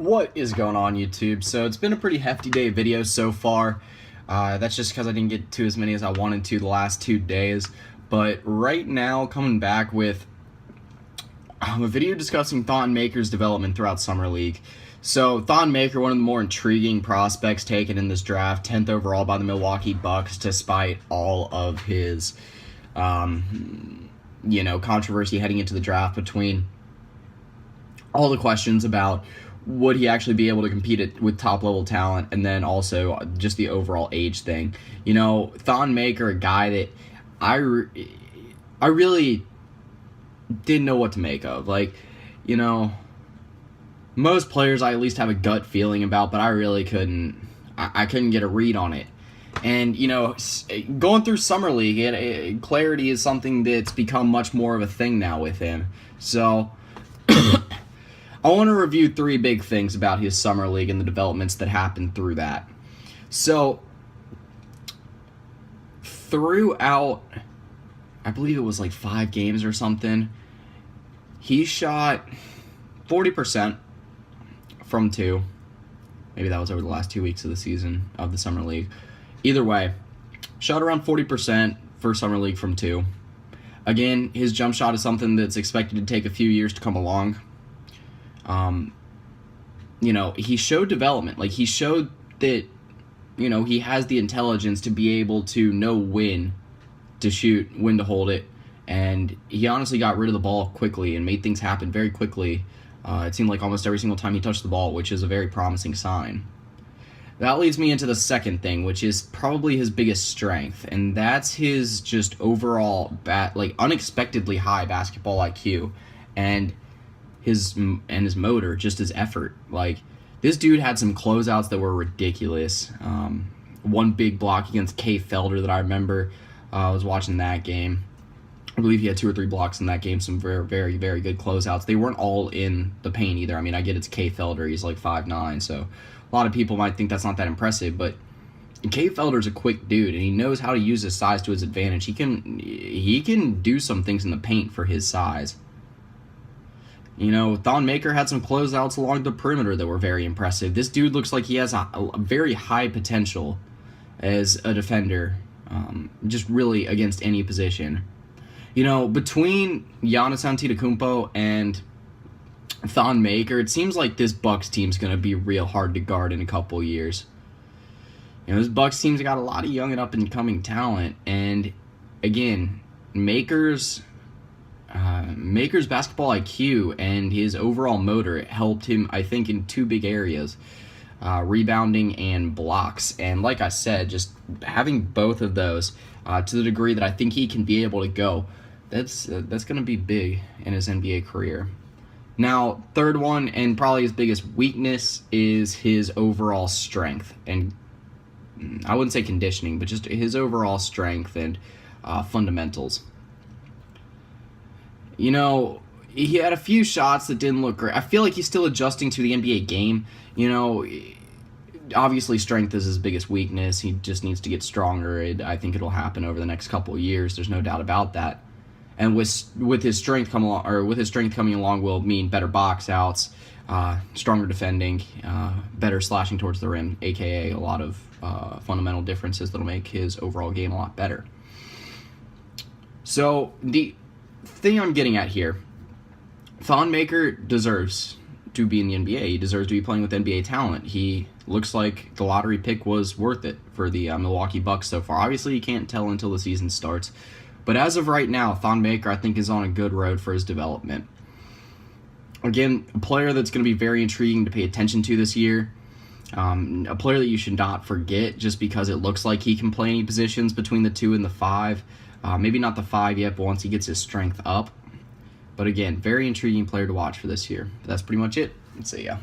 What is going on, YouTube? So it's been a pretty hefty day of videos so far. That's just because I didn't get to as many as I wanted to the last 2 days. But right now, coming back with a video discussing Thon Maker's development throughout Summer League. So Thon Maker, one of the more intriguing prospects taken in this draft, 10th overall by the Milwaukee Bucks, despite all of his, controversy heading into the draft between all the questions about would he actually be able to compete with top-level talent, and then also just the overall age thing. You know, Thon Maker, a guy that I really didn't know what to make of. Like, you know, most players I at least have a gut feeling about, but I really couldn't. I couldn't get a read on it. And, you know, going through Summer League, clarity is something that's become much more of a thing now with him. So I want to review 3 big things about his Summer League and the developments that happened through that. So, throughout, I believe it was like 5 games or something, he shot 40% from 2. Maybe that was over the last 2 weeks of the season of the Summer League. Either way, shot around 40% for Summer League from 2. Again, his jump shot is something that's expected to take a few years to come along. He showed development. Like, he showed that, he has the intelligence to be able to know when to shoot, when to hold it, and he honestly got rid of the ball quickly and made things happen very quickly. It seemed like almost every single time he touched the ball, which is a very promising sign. That leads me into the second thing, which is probably his biggest strength, and that's his just overall unexpectedly high basketball IQ and his motor, just his effort. Like, this dude had some closeouts that were ridiculous. One big block against Kay Felder that I remember. I was watching that game. I believe he had 2 or 3 blocks in that game. Some very, very, very good closeouts. They weren't all in the paint either. I mean, I get it's Kay Felder. He's like 5'9", so a lot of people might think that's not that impressive, but Kay Felder's a quick dude, and he knows how to use his size to his advantage. He can do some things in the paint for his size. You know, Thon Maker had some closeouts along the perimeter that were very impressive. This dude looks like he has a very high potential as a defender, just really against any position. You know, between Giannis Antetokounmpo and Thon Maker, it seems like this Bucks team's going to be real hard to guard in a couple years. You know, this Bucks team's got a lot of young and up-and-coming talent, and again, Maker's basketball IQ and his overall motor helped him, I think, in 2 big areas, rebounding and blocks. And like I said, just having both of those to the degree that I think he can be able to go, that's going to be big in his NBA career. Now, third one, and probably his biggest weakness, is his overall strength. And I wouldn't say conditioning, but just his overall strength and fundamentals. You know, he had a few shots that didn't look great. I feel like he's still adjusting to the NBA game. You know, obviously strength is his biggest weakness. He just needs to get stronger. I think it'll happen over the next couple of years. There's no doubt about that. And with his strength coming along will mean better box outs, stronger defending, better slashing towards the rim, aka a lot of fundamental differences that'll make his overall game a lot better. So the thing I'm getting at here, Thon Maker deserves to be in the NBA. He deserves to be playing with NBA talent. He looks like the lottery pick was worth it for the Milwaukee Bucks so far. Obviously, you can't tell until the season starts. But as of right now, Thon Maker, I think, is on a good road for his development. Again, a player that's going to be very intriguing to pay attention to this year. A player that you should not forget just because it looks like he can play any positions between the 2 and the 5. Maybe not the 5 yet, but once he gets his strength up. But again, very intriguing player to watch for this year. But that's pretty much it. See ya.